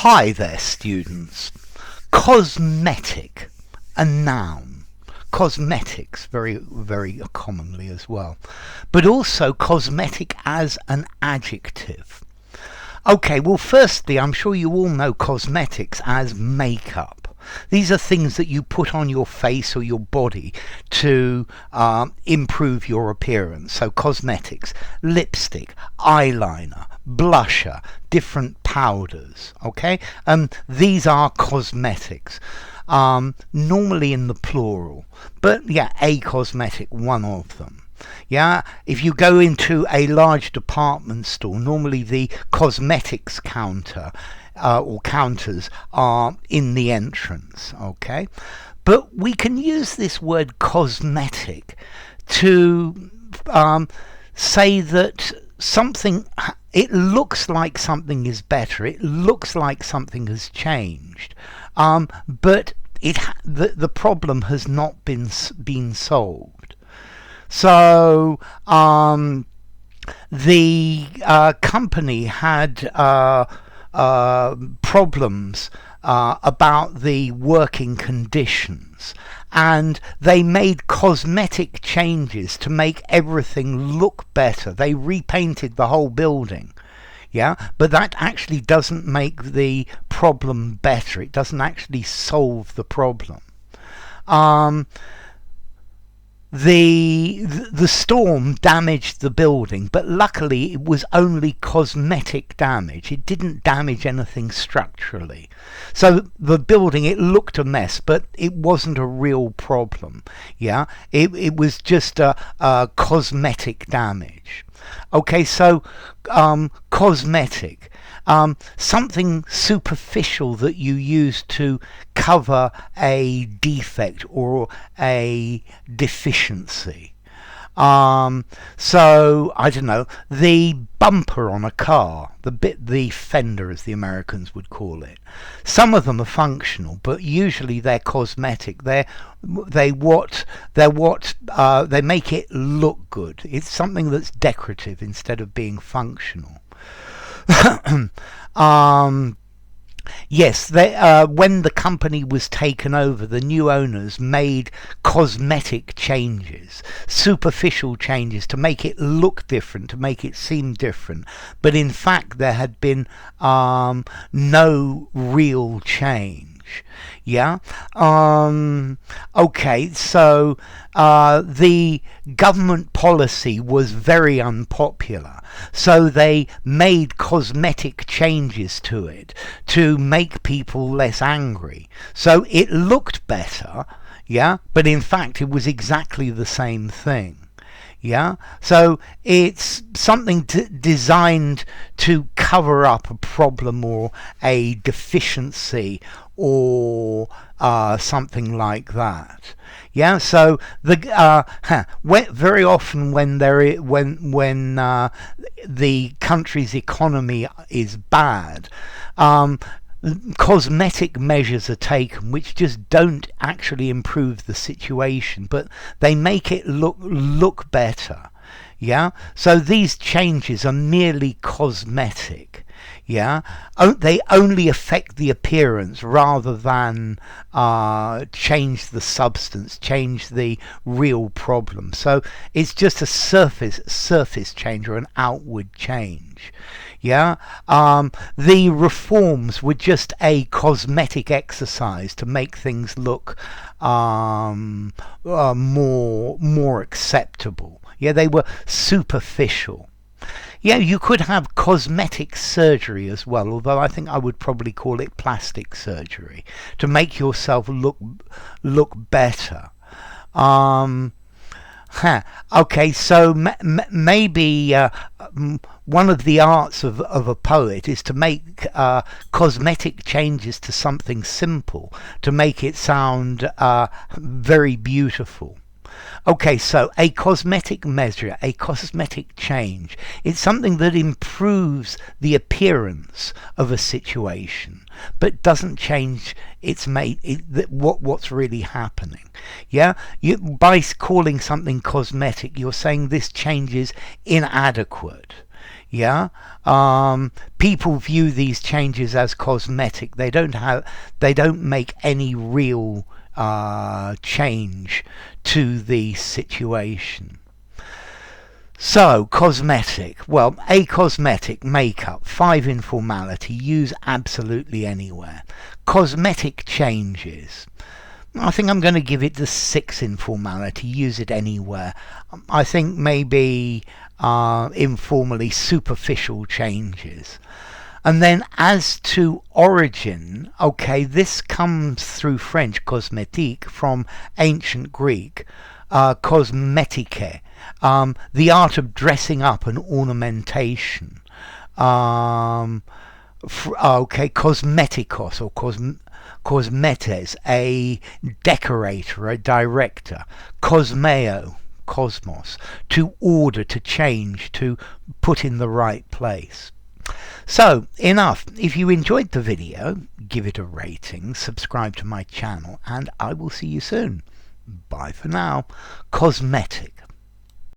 Hi there, students. Cosmetic, a noun. Cosmetics, very commonly as well. But also cosmetic as an adjective. Okay, well firstly, I'm sure you all know cosmetics as makeup. These are things that you put on your face or your body to improve your appearance. So cosmetics, lipstick, eyeliner, blusher, different powders. Okay, these are cosmetics. Normally in the plural, but yeah, a cosmetic, one of them. Yeah, if you go into a large department store, normally the cosmetics counter or counters are in the entrance. Okay, but we can use this word cosmetic to say that something, it looks like something is better, it looks like something has changed, but the problem has not been solved. So the company had problems about the working conditions, and they made cosmetic changes to make everything look better. They repainted the whole building. Yeah, but that actually doesn't make the problem better. It doesn't actually solve the problem. The storm damaged the building, but luckily it was only cosmetic damage. It didn't damage anything structurally. So the building, it looked a mess, but it wasn't a real problem. Yeah, it was just a cosmetic damage. Okay, so cosmetic, something superficial that you use to cover a defect or a deficiency. So I don't know, the bumper on a car, the fender as the Americans would call it. Some of them are functional, but usually they're cosmetic. They make it look good. It's something that's decorative instead of being functional. Yes, when the company was taken over, the new owners made cosmetic changes, superficial changes to make it look different, to make it seem different. But in fact, there had been no real change. Yeah. Okay, so the government policy was very unpopular, so they made cosmetic changes to it to make people less angry. So it looked better, yeah, but in fact it was exactly the same thing. Yeah, so it's something designed to cover up a problem or a deficiency or something like that. Yeah, so very often when the country's economy is bad, cosmetic measures are taken which just don't actually improve the situation, but they make it look better. Yeah, so these changes are merely cosmetic. Yeah, they only affect the appearance rather than change the substance, change the real problem. So it's just a surface change or an outward change. Yeah, the reforms were just a cosmetic exercise to make things look more acceptable. Yeah, they were superficial. Yeah, you could have cosmetic surgery as well, although I think I would probably call it plastic surgery to make yourself look better. Okay, so maybe one of the arts of a poet is to make cosmetic changes to something simple to make it sound very beautiful. Okay, so a cosmetic measure, a cosmetic change, it's something that improves the appearance of a situation, but doesn't change what's really happening. Yeah, by calling something cosmetic, you're saying this change is inadequate. Yeah, people view these changes as cosmetic. They don't make any real change to the situation. So, cosmetic. Well, a cosmetic, makeup, 5 informality, use absolutely anywhere. Cosmetic changes. I think I'm going to give it the 6 informality, use it anywhere. I think maybe informally superficial changes. And then as to origin, okay, this comes through French cosmétique from ancient Greek cosmetike, the art of dressing up and ornamentation. Okay, cosmetikos or cosmetes, a decorator, a director. Cosmeo, cosmos, to order, to change, to put in the right place. So, enough. If you enjoyed the video, give it a rating, subscribe to my channel, and I will see you soon. Bye for now. Cosmetic.